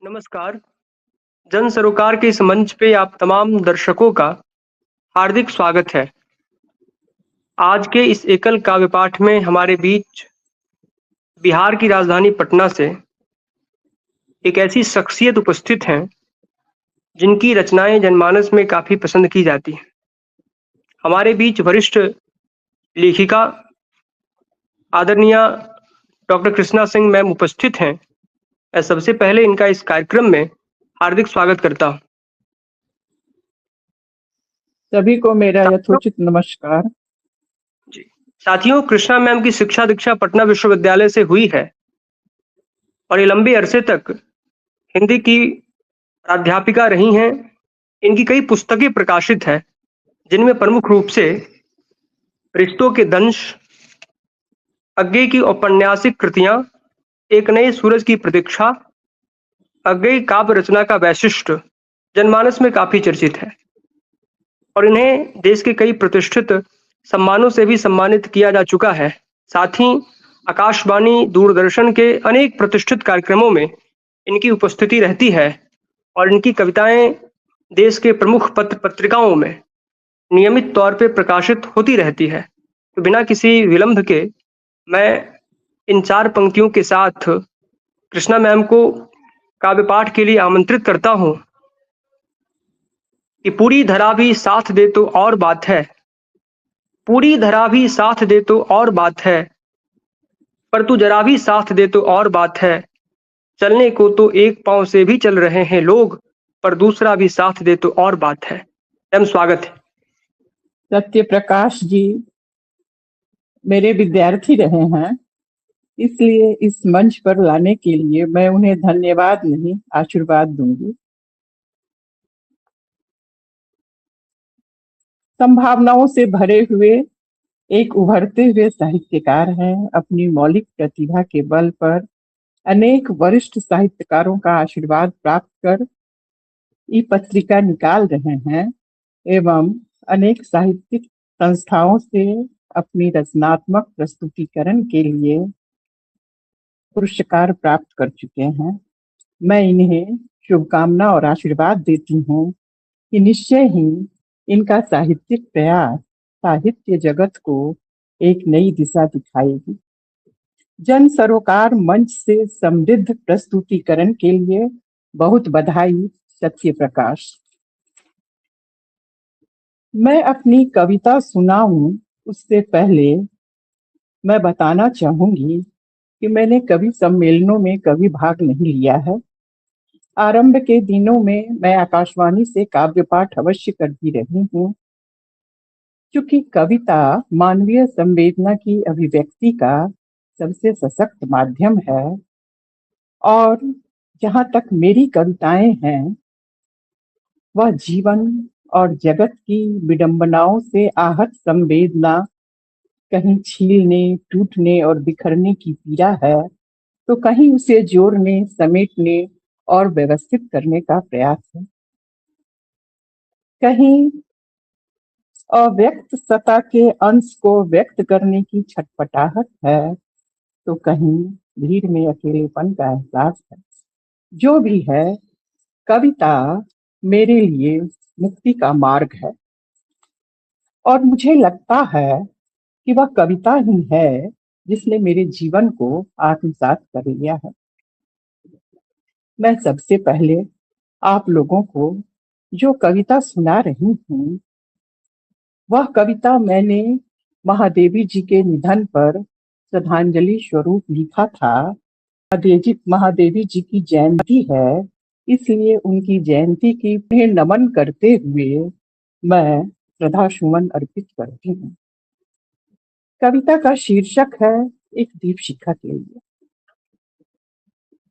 नमस्कार। जन सरोकार के इस मंच पे आप तमाम दर्शकों का हार्दिक स्वागत है। आज के इस एकल काव्य पाठ में हमारे बीच बिहार की राजधानी पटना से एक ऐसी शख्सियत उपस्थित हैं जिनकी रचनाएं जनमानस में काफी पसंद की जाती हैं। हमारे बीच वरिष्ठ लेखिका आदरणीय डॉक्टर कृष्णा सिंह मैम उपस्थित हैं। मैं सबसे पहले इनका इस कार्यक्रम में हार्दिक स्वागत करता हूं। सभी को मेरा यथोचित नमस्कार। जी साथियों, कृष्णा मैम की शिक्षा दीक्षा पटना विश्वविद्यालय से हुई है और ये लंबे अरसे तक हिंदी की अध्यापिका रही हैं। इनकी कई पुस्तकें प्रकाशित हैं जिनमें प्रमुख रूप से रिश्तों के दंश, अज्ञेय की औपन्यासिक कृतियां, एक नए सूरज की प्रतीक्षा, अज्ञेय काव्य रचना का वैशिष्ट जनमानस में काफी चर्चित है और इन्हें देश के कई प्रतिष्ठित सम्मानों से भी सम्मानित किया जा चुका है। साथ ही आकाशवाणी, दूरदर्शन के अनेक प्रतिष्ठित कार्यक्रमों में इनकी उपस्थिति रहती है और इनकी कविताएं देश के प्रमुख पत्र पत्रिकाओं में नियमित तौर पर प्रकाशित होती रहती है। तो बिना किसी विलंब के मैं इन 4 पंक्तियों के साथ कृष्णा मैम को काव्य पाठ के लिए आमंत्रित करता हूं कि पूरी धरा भी साथ दे तो और बात है, पूरी धरा भी साथ दे तो और बात है, पर तू जरा भी साथ दे तो और बात है। चलने को तो एक पांव से भी चल रहे हैं लोग, पर दूसरा भी साथ दे तो और बात है। मैम स्वागत है। सत्य प्रकाश जी मेरे विद्यार्थी रहे हैं, इसलिए इस मंच पर लाने के लिए मैं उन्हें धन्यवाद नहीं आशीर्वाद दूंगी। संभावनाओं से भरे हुए एक उभरते हुए साहित्यकार हैं। अपनी मौलिक प्रतिभा के बल पर अनेक वरिष्ठ साहित्यकारों का आशीर्वाद प्राप्त कर ये पत्रिका निकाल रहे हैं एवं अनेक साहित्यिक संस्थाओं से अपनी रचनात्मक प्रस्तुतिकरण के लिए पुरस्कार प्राप्त कर चुके हैं। मैं इन्हें शुभकामना और आशीर्वाद देती हूँ कि निश्चय ही इनका साहित्यिक प्रयास साहित्य जगत को एक नई दिशा दिखाएगी। जन सरोकार मंच से समृद्ध प्रस्तुतिकरण के लिए बहुत बधाई सत्य प्रकाश। मैं अपनी कविता सुनाऊं उससे पहले मैं बताना चाहूंगी कि मैंने कवि सम्मेलनों में कभी भाग नहीं लिया है। आरंभ के दिनों में मैं आकाशवाणी से काव्य पाठ अवश्य करती रही हूँ। क्योंकि कविता मानवीय संवेदना की अभिव्यक्ति का सबसे सशक्त माध्यम है और जहाँ तक मेरी कविताएं हैं वह जीवन और जगत की विडंबनाओं से आहत संवेदना, कहीं छीलने, टूटने और बिखरने की पीड़ा है तो कहीं उसे जोड़ने, समेटने और व्यवस्थित करने का प्रयास है। कहीं अव्यक्त सत्ता के अंश को व्यक्त करने की छटपटाहट है तो कहीं भीड़ में अकेलेपन का एहसास है। जो भी है, कविता मेरे लिए मुक्ति का मार्ग है और मुझे लगता है कि वह कविता ही है जिसने मेरे जीवन को आत्मसात कर लिया है। मैं सबसे पहले आप लोगों को जो कविता सुना रही हूँ वह कविता मैंने महादेवी जी के निधन पर श्रद्धांजलि स्वरूप लिखा था। महादेवी जी की जयंती है, इसलिए उनकी जयंती की उन्हें नमन करते हुए मैं श्रद्धा सुमन अर्पित करती हूँ। कविता का शीर्षक है एक दीप शिखा के लिए।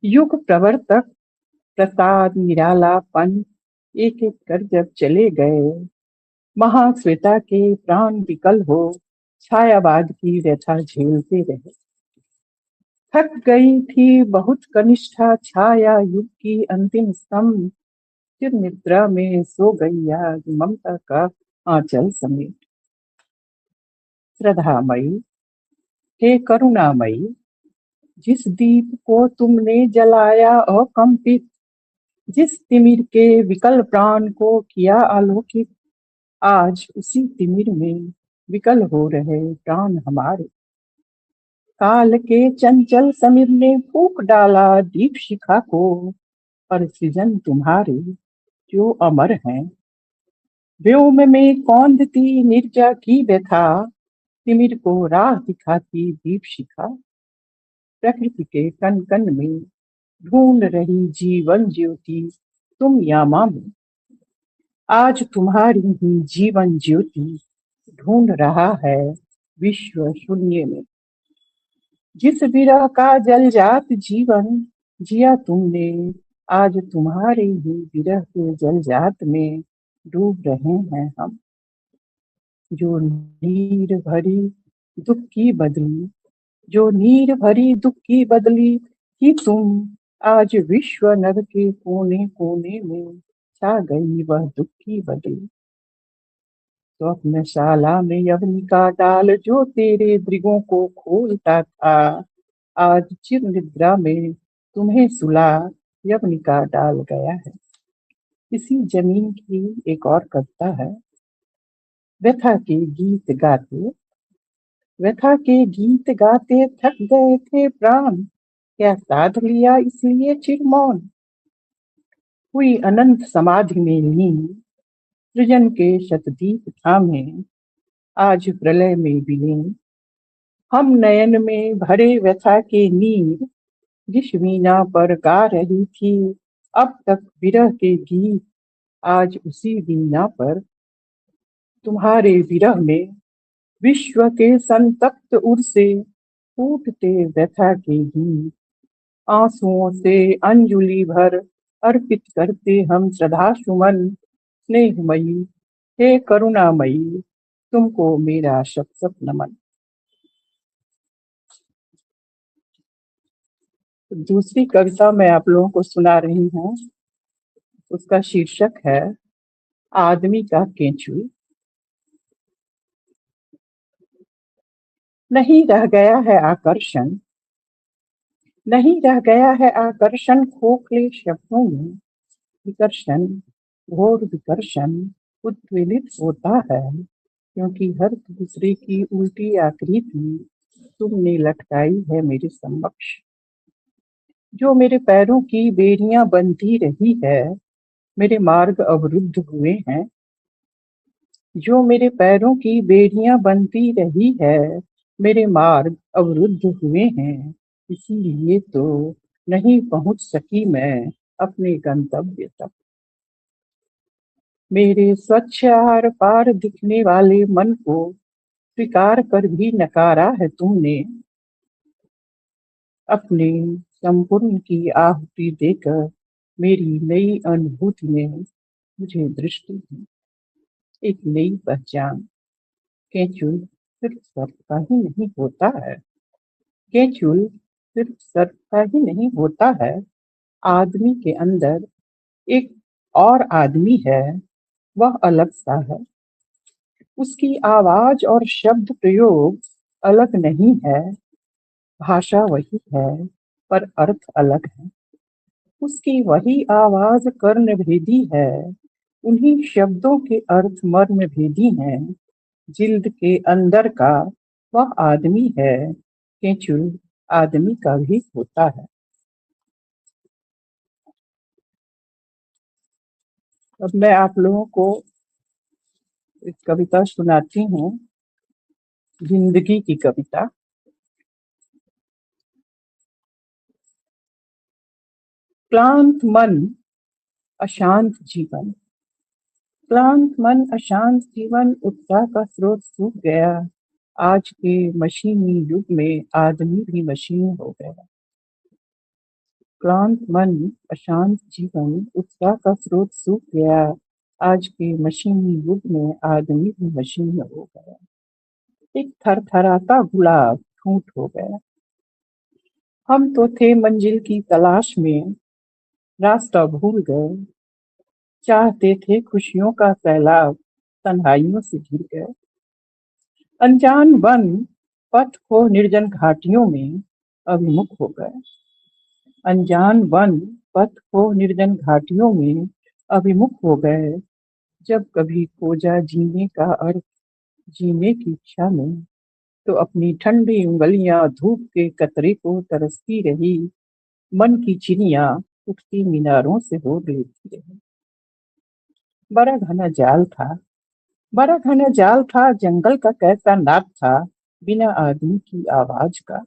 युग प्रवर्तक प्रसाद निरालापन एक एक कर जब चले गए, महाश्वेता के प्राण विकल हो छायावाद की व्यथा झेलते रहे। थक गई थी बहुत कनिष्ठा छाया युग की अंतिम स्तंभ, फिर निद्रा में सो गई आज ममता का आंचल समेट। श्रद्धामयी, हे करुणामयी, जिस दीप को तुमने जलाया अकंपित, जिस तिमिर के विकल प्राण को किया आलोकित, आज उसी तिमिर में विकल हो रहे प्राण हमारे। काल के चंचल समीर ने फूंक डाला दीप शिखा को, पर सृजन तुम्हारे जो अमर हैं। व्योम में कौंधती निर्जा की व्यथा, तिमिर को राह दिखाती दीप शिखा। प्रकृति के कण कण में ढूंढ रही जीवन ज्योति तुम यामा में। आज तुम्हारी ही जीवन ज्योति ढूंढ रहा है विश्व शून्य में। जिस विरह का जलजात जीवन जिया तुमने, आज तुम्हारे ही विरह के जलजात में डूब रहे हैं हम। जो नीर भरी दुख की बदली, जो नीर भरी दुख की बदली कि तुम, आज विश्व नभ के कोने कोने में छा गई वह दुख की बदली। स्वप्नशाला में यवनिका डाल जो तेरे दृगों को खोलता था, आज चिर निद्रा में तुम्हें सुला यवनिका डाल गया है। इसी जमीन की एक और कविता है। व्यथा के गीत गाते, व्यथा के गीत गाते थक गए थे प्राण, क्या साध लिया इसलिए चिर मौन। हुई अनंत समाधि में लीन, सृजन के शतदीप थामे, आज प्रलय में विलीन। हम नयन में भरे व्यथा के नीर, जिस वीणा पर गा रही थी अब तक विरह के गीत, आज उसी वीणा पर तुम्हारे विरह में विश्व के संतप्त उर से फूटते व्यथा के गीत। आंसुओं से अंजुलि भर अर्पित करते हम श्रद्धा सुमन, स्नेहमयी हे करुणामयी तुमको मेरा शत शत नमन। दूसरी कविता मैं आप लोगों को सुना रही हूँ। उसका शीर्षक है आदमी का केंचुए। नहीं रह गया है आकर्षण, नहीं रह गया है आकर्षण खोखले शब्दों में। विकर्षण, घोर विकर्षण उद्वेलित होता है, क्योंकि हर दूसरे की उल्टी आकृति तुमने लटकाई है मेरे समक्ष। जो मेरे पैरों की बेड़ियां बनती रही है, मेरे मार्ग अवरुद्ध हुए हैं। जो मेरे पैरों की बेड़ियां बनती रही है, मेरे मार्ग अवरुद्ध हुए हैं। इसीलिए तो नहीं पहुंच सकी मैं अपने गंतव्य तक। मेरे स्वच्छ आर पार दिखने वाले मन को स्वीकार कर भी नकारा है तुमने। अपने संपूर्ण की आहुति देकर मेरी नई अनुभूति ने मुझे दृष्टि दी, एक नई पहचान। केंचुल सिर्फ सर्प का ही नहीं होता है, केंचुल सिर्फ सर्प का ही नहीं होता है। आदमी के अंदर एक और आदमी है, वह अलग सा है। उसकी आवाज और शब्द प्रयोग अलग नहीं है, भाषा वही है पर अर्थ अलग है। उसकी वही आवाज कर्ण भेदी है, उन्हीं शब्दों के अर्थ मर्म भेदी हैं। जिल्द के अंदर का वह आदमी है, केंचुल आदमी का भी होता है। अब मैं आप लोगों को एक कविता सुनाती हूँ, जिंदगी की कविता। क्लांत मन अशांत जीवन, क्लांत मन अशांत जीवन, उत्साह का स्रोत सूख गया। आज के मशीनी युग में आदमी भी मशीन हो गया। क्लांत मन अशांत जीवन, उत्साह का स्रोत सूख गया। आज के मशीनी युग में आदमी भी मशीन हो गया। एक थरथराता गुलाब ठूंठ हो गया। हम तो थे मंजिल की तलाश में, रास्ता भूल गए। चाहते थे खुशियों का सैलाब, तन्हाइयों से घिर गए। अनजान वन पथ को निर्जन घाटियों में अभिमुख हो गए। अनजान वन पथ हो निर्जन घाटियों में अभिमुख हो गए। जब कभी खोजा जीने का अर्थ, जीने की इच्छा में, तो अपनी ठंडी उंगलियां धूप के कतरे को तरसती रही। मन की चिड़िया उठती मीनारों से हो लेती रही। बड़ा घना जाल था, बड़ा घना जाल था, जंगल का कैसा नाद था बिना आदमी की आवाज का।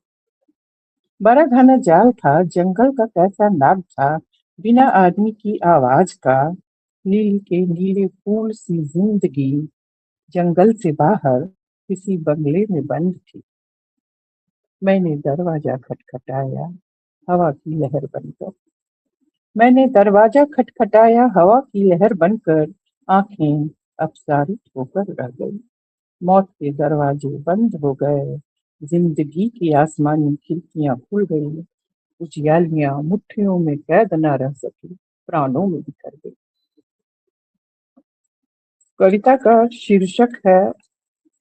बड़ा घना जाल था, जंगल का कैसा नाद था बिना आदमी की आवाज का। नील के नीले फूल सी जिंदगी जंगल से बाहर किसी बंगले में बंद थी। मैंने दरवाजा खटखटाया, हवा की लहर बनकर। मैंने दरवाजा खटखटाया, हवा की लहर बनकर। आंखें अपसारित होकर रह गई। मौत के दरवाजे बंद हो गए, जिंदगी की आसमानी खिड़कियां खुल गई। उजियालियां मुट्ठियों में कैद न रह सकी, प्राणों में बिखर गई। कविता का शीर्षक है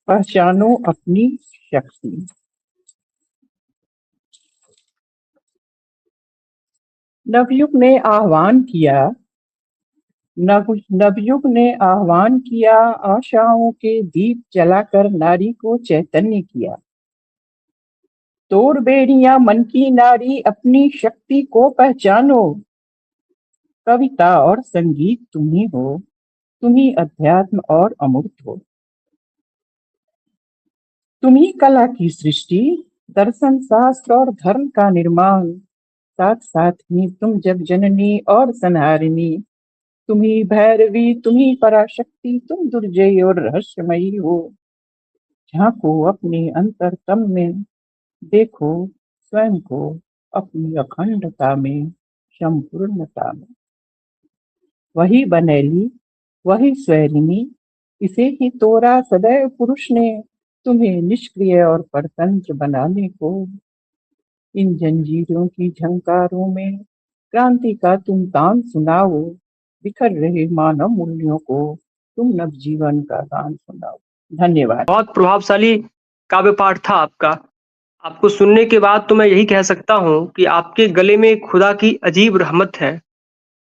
पहचानो अपनी शक्ति। नवयुग ने आह्वान किया, नवयुग ने आह्वान किया, आशाओं के दीप जलाकर नारी को चैतन्य किया। तोड़ बेड़ियां मन की नारी, अपनी शक्ति को पहचानो। कविता और संगीत तुम ही हो, तुम ही अध्यात्म और अमूर्त हो। तुम ही कला की सृष्टि, दर्शन शास्त्र और धर्म का निर्माण। साथ साथ ही तुम जग जननी और संहारिणी। तुम ही भैरवी, तुम ही पराशक्ति, तुम दुर्जयी और रहस्यमयी हो। झांको अपने अंतरतम में, देखो स्वयं को अपनी अखंडता में, संपूर्णता में। वही बनेली, वही स्वैरिणी, इसे ही तोड़ा सदैव पुरुष ने, तुम्हें निष्क्रिय और परतंत्र बनाने को। इन जंजीरों की झंकारों में क्रांति का तुम तान सुनाओ। बिखर रहे मानव मूल्यों को तुम नवजीवन का गान सुनाओ। धन्यवाद। बहुत प्रभावशाली काव्य पाठ था आपका। आपको सुनने के बाद तो मैं यही कह सकता हूँ कि आपके गले में खुदा की अजीब रहमत है।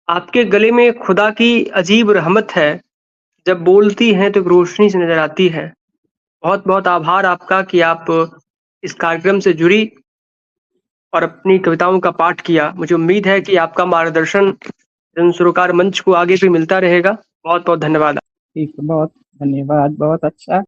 आपके गले में खुदा की अजीब रहमत है। जब बोलती हैं तो एक रोशनी से नजर आती है। बहुत बहुत आभार आपका कि आप इस कार्यक्रम से जुड़ी और अपनी कविताओं का पाठ किया। मुझे उम्मीद है कि आपका मार्गदर्शन जन सरोकार मंच को आगे भी मिलता रहेगा। बहुत बहुत धन्यवाद। ठीक, बहुत धन्यवाद, बहुत अच्छा।